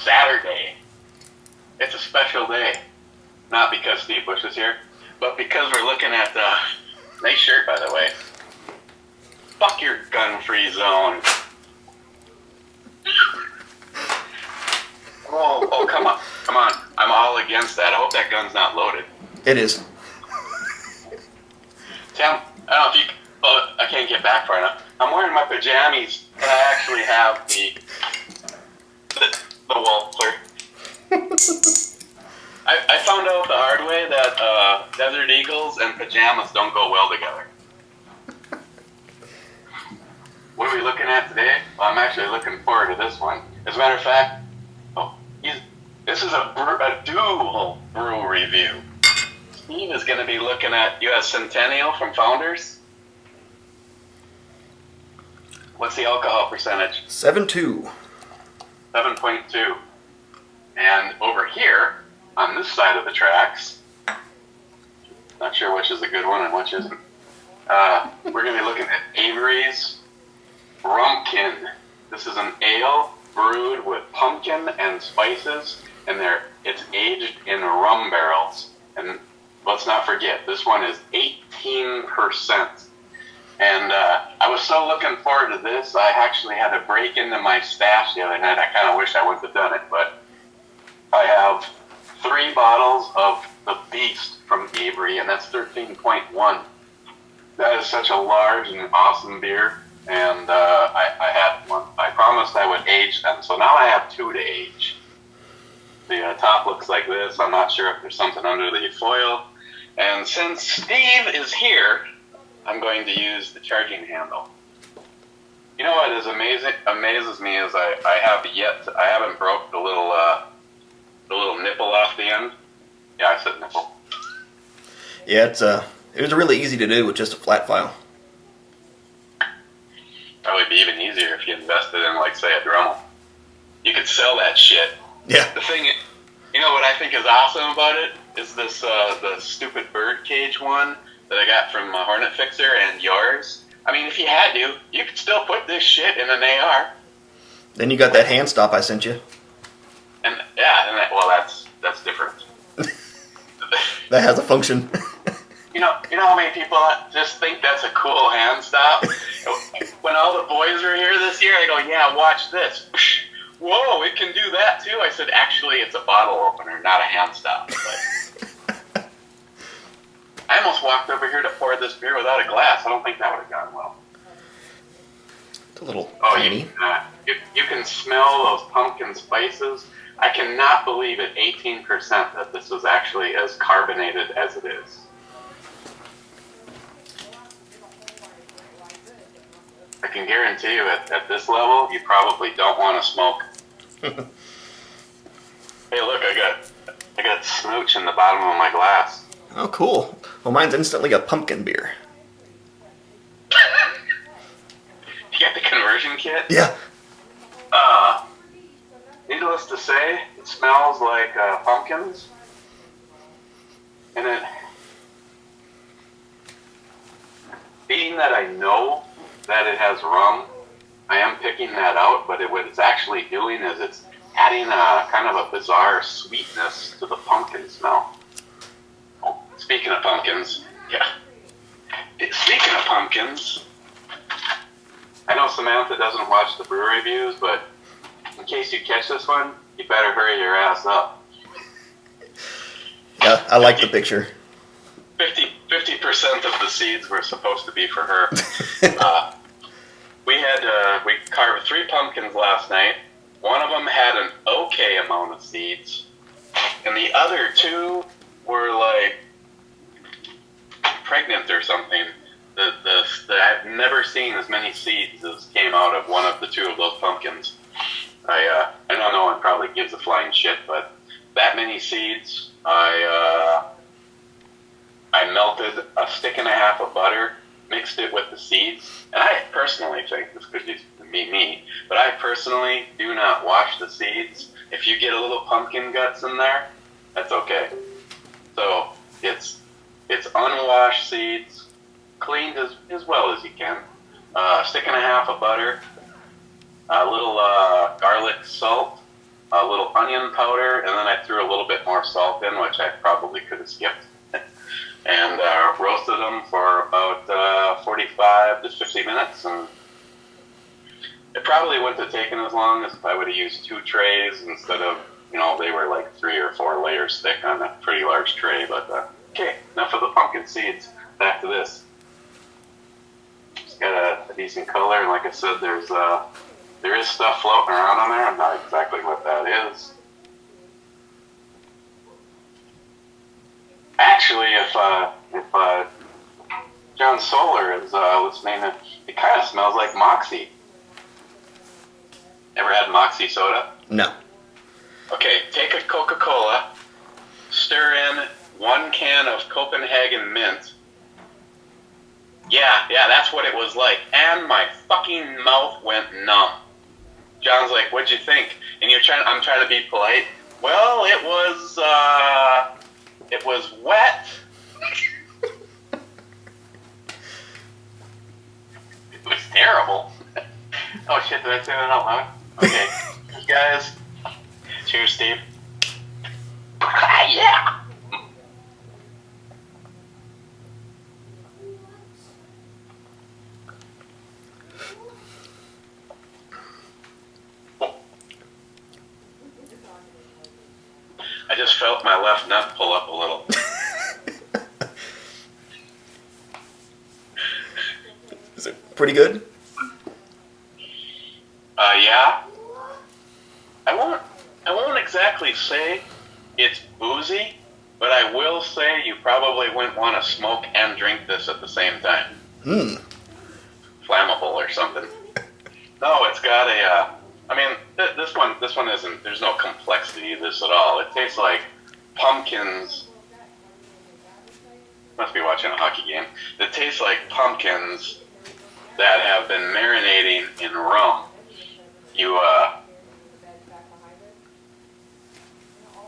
Saturday. It's a special day. Not because Steve Bush is here, but because we're looking at nice shirt, by the way. Fuck your gun-free zone. Oh, come on. I'm all against that. I hope that gun's not loaded. It is. Tim, I don't know if you... Oh, I can't get back far enough. I'm wearing my pajamas, and I actually have the Walther. I found out the hard way that Desert Eagles and pajamas don't go well together. What are we looking at today? Well, I'm actually looking forward to this one. As a matter of fact, this is a dual brew review. Steve is going to be looking at U.S. Centenial from Founders. What's the alcohol percentage? 7.2. 7.2. And over here, on this side of the tracks, not sure which is a good one and which isn't, we're going to be looking at Avery's Rumpkin. This is an ale brewed with pumpkin and spices, and it's aged in rum barrels. And let's not forget, this one is 18%. And I was so looking forward to this, I actually had to break into my stash the other night. I kind of wish I wouldn't have done it, but I have 3 bottles of the Beast from Avery, and that's 13.1. That is such a large and awesome beer, and I had one. I promised I would age them, so now I have 2 to age. The top looks like this. I'm not sure if there's something under the foil. And since Steve is here, I'm going to use the charging handle. You know what amazes me is I haven't broke the little nipple off the end. Yeah, I said nipple. Yeah, it was really easy to do with just a flat file. Probably be even easier if you invested in, like, say, a Dremel. You could sell that shit. Yeah. The thing, you know what I think is awesome about it is this the stupid bird cage one that I got from Hornet Fixer and yours. I mean, if you had to, you could still put this shit in an AR. Then you got that hand stop I sent you. And yeah, well, that's different. That has a function. You know how many people just think that's a cool hand stop? When all the boys were here this year, I go, yeah, watch this. Whoa, it can do that too. I said, actually, it's a bottle opener, not a hand stop. But I almost walked over here to pour this beer without a glass. I don't think that would have gone well. It's a little tiny. You can smell those pumpkin spices. I cannot believe at 18% that this was actually as carbonated as it is. I can guarantee you at this level, you probably don't want to smoke. Hey, look, I got smooch in the bottom of my glass. Oh, cool. Well, mine's instantly a pumpkin beer. You got the conversion kit? Yeah. Needless to say, it smells like pumpkins. And being that I know that it has rum, I am picking that out, but what it's actually doing is it's adding a kind of a bizarre sweetness to the pumpkin smell. Oh, speaking of pumpkins, I know Samantha doesn't watch the brew reviews, but in case you catch this one, you better hurry your ass up. Yeah, I like the picture. 50% of the seeds were supposed to be for her. We carved 3 pumpkins last night. One of them had an okay amount of seeds, and the other 2 were like pregnant or something. I've never seen as many seeds as came out of one of the 2 of those pumpkins. I know no one probably gives a flying shit, but that many seeds, I melted a stick and a half of butter, mixed it with the seeds, and I personally think, this could just be me, but I personally do not wash the seeds. If you get a little pumpkin guts in there, that's okay. So it's unwashed seeds, cleaned as well as you can. A stick and a half of butter, a little garlic salt, a little onion powder, and then I threw a little bit more salt in, which I probably could have skipped. And roasted them for about 45 to 50 minutes. And it probably wouldn't have taken as long as if I would have used 2 trays instead of, they were like 3 or 4 layers thick on a pretty large tray. But okay, enough of the pumpkin seeds. Back to this. It's got a decent color, and like I said, there is stuff floating around on there. I'm not exactly what that is. Actually, if John Solar is listening, it kind of smells like Moxie. Ever had Moxie soda? No. Okay, take a Coca-Cola, stir in 1 can of Copenhagen mint. Yeah, that's what it was like. And my fucking mouth went numb. John's like, "What'd you think?" And I'm trying to be polite. Well, it was wet. It was terrible. Oh shit, did I say that out loud? Okay, you guys. Cheers, Steve. Yeah. I just felt my left nut pull up a little. Is it pretty good? Yeah. I won't exactly say it's boozy, but I will say you probably wouldn't want to smoke and drink this at the same time. Flammable or something. No, it's got a. This one isn't. There's no complexity to this at all. It tastes like pumpkins. Must be watching a hockey game. It tastes like pumpkins that have been marinating in rum.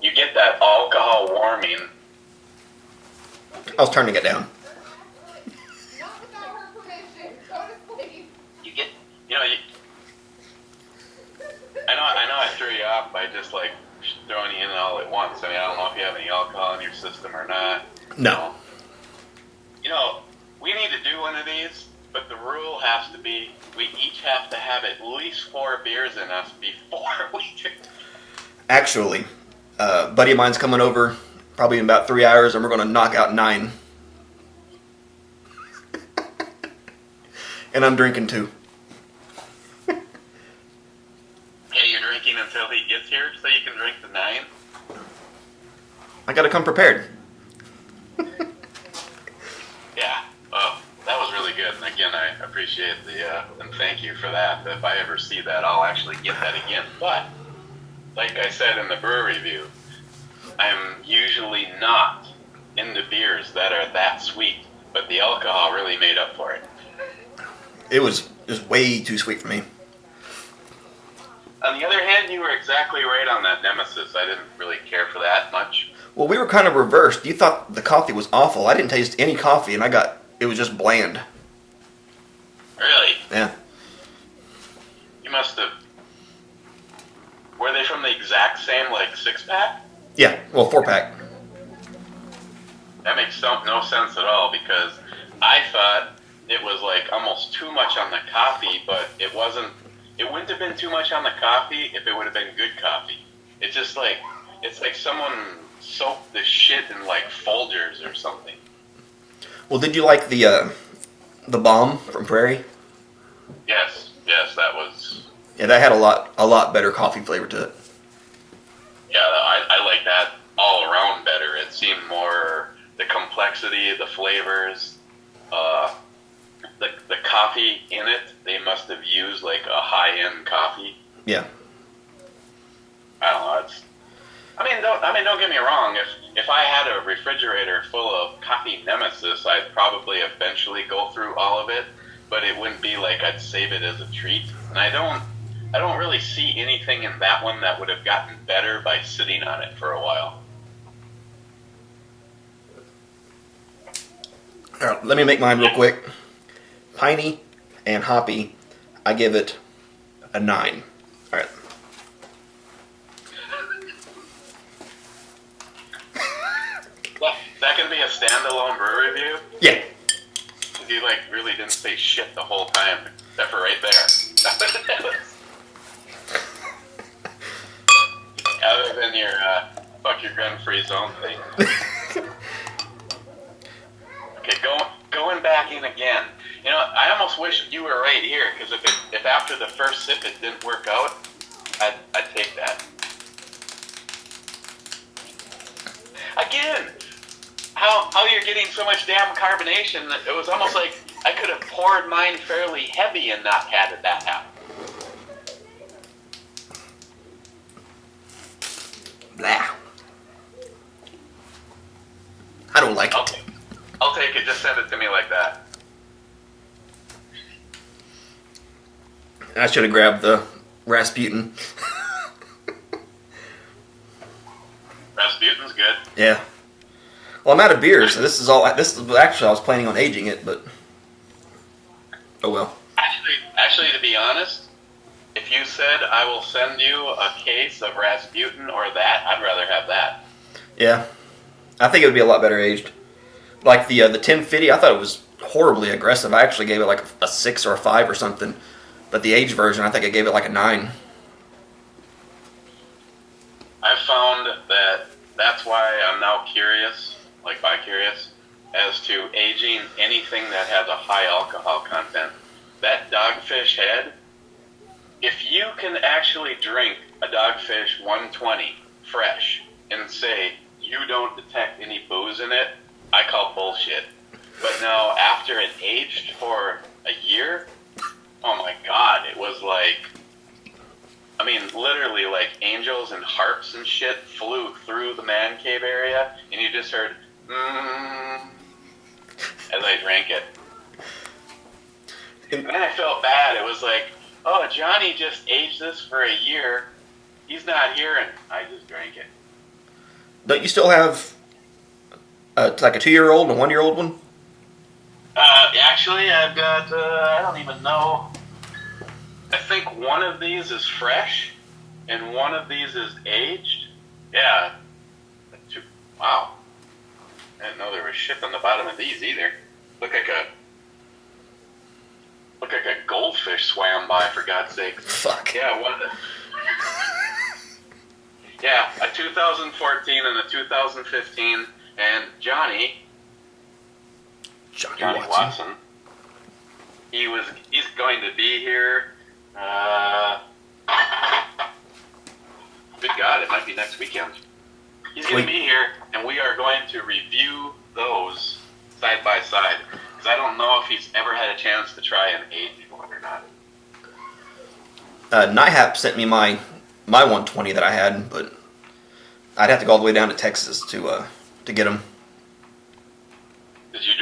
You get that alcohol warming. I was turning it down. Not without her permission. Go to sleep. You get, I know I threw you off by just like throwing you in all at once. I don't know if you have any alcohol in your system or not. No. We need to do one of these, but the rule has to be we each have to have at least 4 beers in us before we do. Actually, a buddy of mine's coming over probably in about 3 hours, and we're going to knock out 9. And I'm drinking 2. Yeah, you're drinking until he gets here so you can drink the 9? I got to come prepared. Yeah. Oh, that was really good. And again, I appreciate and thank you for that. If I ever see that, I'll actually get that again. But, like I said in the brew review, I'm usually not into beers that are that sweet, but the alcohol really made up for it. It was way too sweet for me. On the other hand, you were exactly right on that Nemesis. I didn't really care for that much. Well, we were kind of reversed. You thought the coffee was awful. I didn't taste any coffee, and it was just bland. Really? Yeah. You must have... Were they from the exact same, 6-pack? Yeah, well, 4-pack. That makes no sense at all, because I thought it was, almost too much on the coffee, but it wasn't... It wouldn't have been too much on the coffee if it would have been good coffee. It's just it's like someone soaked the shit in, Folgers or something. Well, did you like the bomb from Prairie? Yes, that was... Yeah, that had a lot better coffee flavor to it. Yeah, I like that all around better. It seemed more the complexity, the flavors, the coffee in it. They must have used a high-end coffee. Yeah. I don't know. Don't get me wrong. If I had a refrigerator full of coffee Nemesis, I'd probably eventually go through all of it. But it wouldn't be like I'd save it as a treat. And I don't really see anything in that one that would have gotten better by sitting on it for a while. All right, let me make mine real quick. Piney and hoppy, I give it a 9. All right. like really didn't say shit the whole time, except for right there. Other than your fuck your gun-free zone thing. Okay, going back in again. You know, I almost wish you were right here, because if after the first sip it didn't work out, I'd take that. Again, how you're getting so much damn carbonation that it was almost like I could have poured mine fairly heavy and not had that happen. Blah. I don't like it. I'll take it. Just send it to me like that. I should have grabbed the Rasputin. Rasputin's good. Yeah. Well, I'm out of beer, so this is actually I was planning on aging it, but oh well. Actually, to be honest, if you said I will send you a case of Rasputin or that, I'd rather have that. Yeah, I think it would be a lot better aged. Like the 1050, I thought it was horribly aggressive. I actually gave it like a 6 or a 5 or something, but the aged version, I think I gave it like a 9. I've found that that's why I'm now curious, like bi-curious, as to aging anything that has a high alcohol content. That Dogfish Head, if you can actually drink a Dogfish 120 fresh and say you don't detect any booze in it, I call bullshit. But now, after it aged for a year, oh my god, it was like, I mean, literally like angels and harps and shit flew through the man cave area, and you just heard, as I drank it. And then I felt bad. It was like, oh, Johnny just aged this for a year. He's not here, and I just drank it. Don't you still have like a 2-year-old and a 1-year-old one? Actually, I've got, I don't even know. I think one of these is fresh, and one of these is aged. Yeah. Wow. I didn't know there was shit on the bottom of these either. Look like a goldfish swam by, for God's sake. Fuck. Yeah, one of the... Yeah, a 2014 and a 2015, and Johnny Watson. He's going to be here. Good God, it might be next weekend. He's going to be here, and we are going to review those side by side, because I don't know if he's ever had a chance to try an aged one or not. NIHAP sent me my 120 that I had, but I'd have to go all the way down to Texas to get them. Did you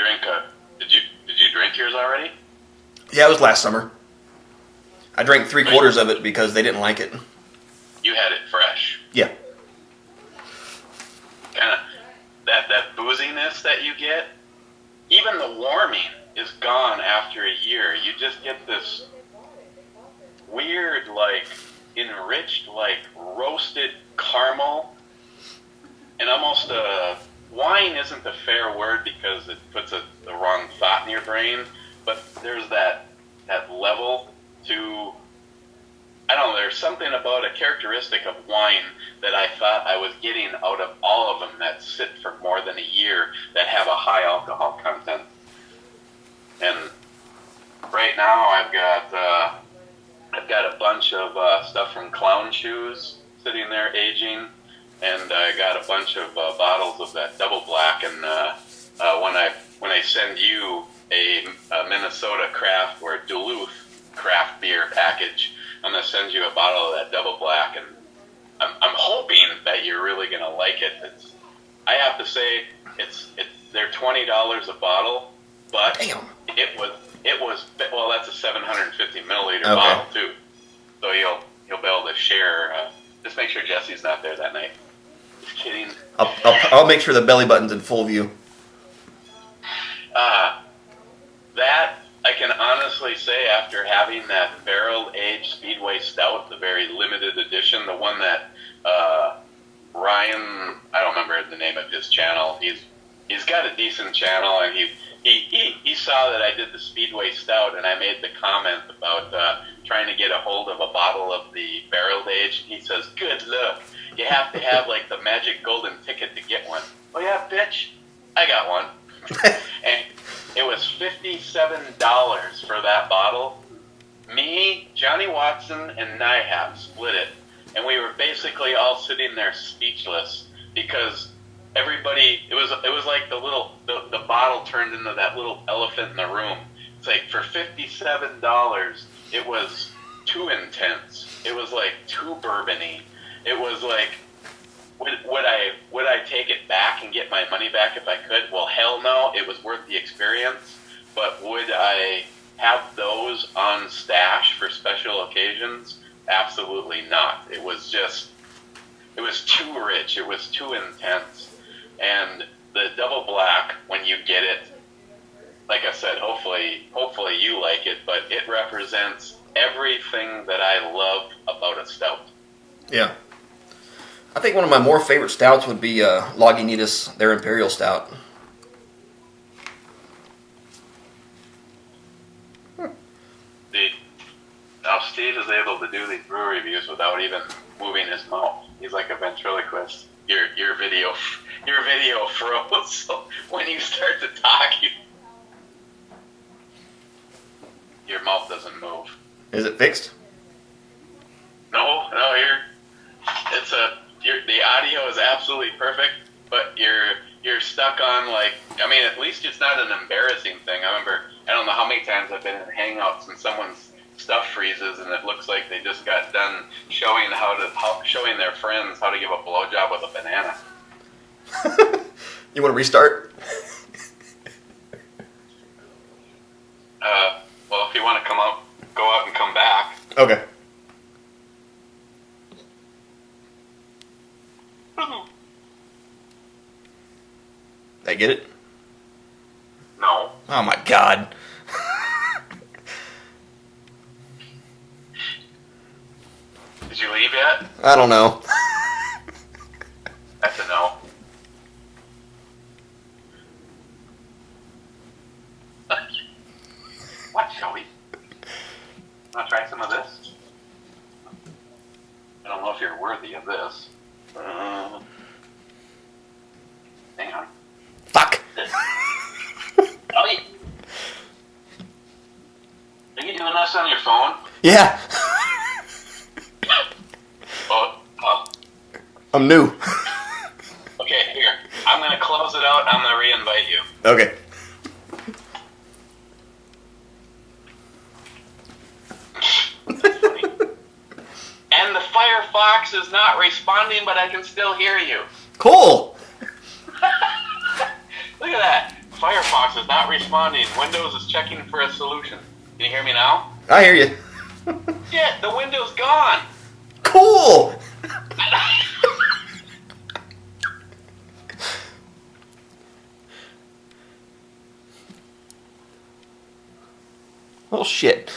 drink yours already? Yeah, it was last summer. I drank 3/4 of it because they didn't like it. You had it fresh. Yeah. Kind of that booziness that you get, even the warming is gone after a year. You just get this weird, like, enriched, like, roasted caramel, and almost wine isn't a fair word because it puts the wrong thought in your brain, but there's that level to, I don't know, there's something about a characteristic of wine that I thought I was getting out of all of them that sit for more than a year that have a high alcohol content. And right now I've got a bunch of stuff from Clown Shoes sitting there aging, and I got a bunch of bottles of that Double Black. And when I send you a Minnesota craft or Duluth craft beer package, I'm gonna send you a bottle of that Double Black, and I'm hoping that you're really gonna like it. I have to say they're $20 a bottle, but Damn. it was well, that's a 750 milliliter bottle too, so you'll be able to share. Just make sure Jesse's not there that night. Just kidding. I'll make sure the belly button's in full view. That I can honestly say, after having that barrel-aged Speedway Stout, the very limited edition, the one that Ryan, I don't remember the name of his channel. He's got a decent channel, and he he saw that I did the Speedway Stout, and I made the comment about trying to get a hold of a bottle of the barreled aged. He says, "Good luck. You have to have like the magic golden ticket to get one." Oh yeah, bitch, I got one, and it was $57 for that bottle. Me, Johnny Watson, and Nyhap split it, and we were basically all sitting there speechless because everybody. It was like the bottle turned into that little elephant in the room. It's like for $57, it was too intense. It was like too bourbony. It was like, would I take it back and get my money back if I could? Well, hell no. It was worth the experience. But would I have those on stash for special occasions? Absolutely not. It was too rich. It was too intense. And the double black, when you get it, like I said, hopefully you like it, but it represents everything that I love about a stout. Yeah. I think one of my more favorite stouts would be Lagunitas, their Imperial Stout. Now Steve is able to do these brewery reviews without even moving his mouth. He's like a ventriloquist. Your video froze. So when you start to talk, your mouth doesn't move. Is it fixed? No, the audio is absolutely perfect, but you're stuck on like, I mean, at least it's not an embarrassing thing. I don't know how many times I've been in hangouts and someone's stuff freezes and it looks like they just got done showing showing their friends how to give a blowjob with a banana. You want to restart? Well, if you want to go out and come back. Okay. Did I get it? No. Oh my god. Did you leave yet? I don't know. That's a no. What, Joey? Want to try some of this? I don't know if you're worthy of this. Hang on. Fuck. Joey? Are you doing this on your phone? Yeah. Oh. I'm new. Okay, here. I'm going to close it out. I'm going to re-invite you. Okay. And the Firefox is not responding, but I can still hear you. Cool. Look at that. Firefox is not responding. Windows is checking for a solution. Can you hear me now? I hear you. Shit, the window's gone. Cool. Oh shit.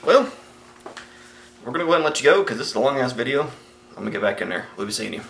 Well, we're going to go ahead and let you go because this is a long-ass video. I'm going to get back in there. We'll be seeing you.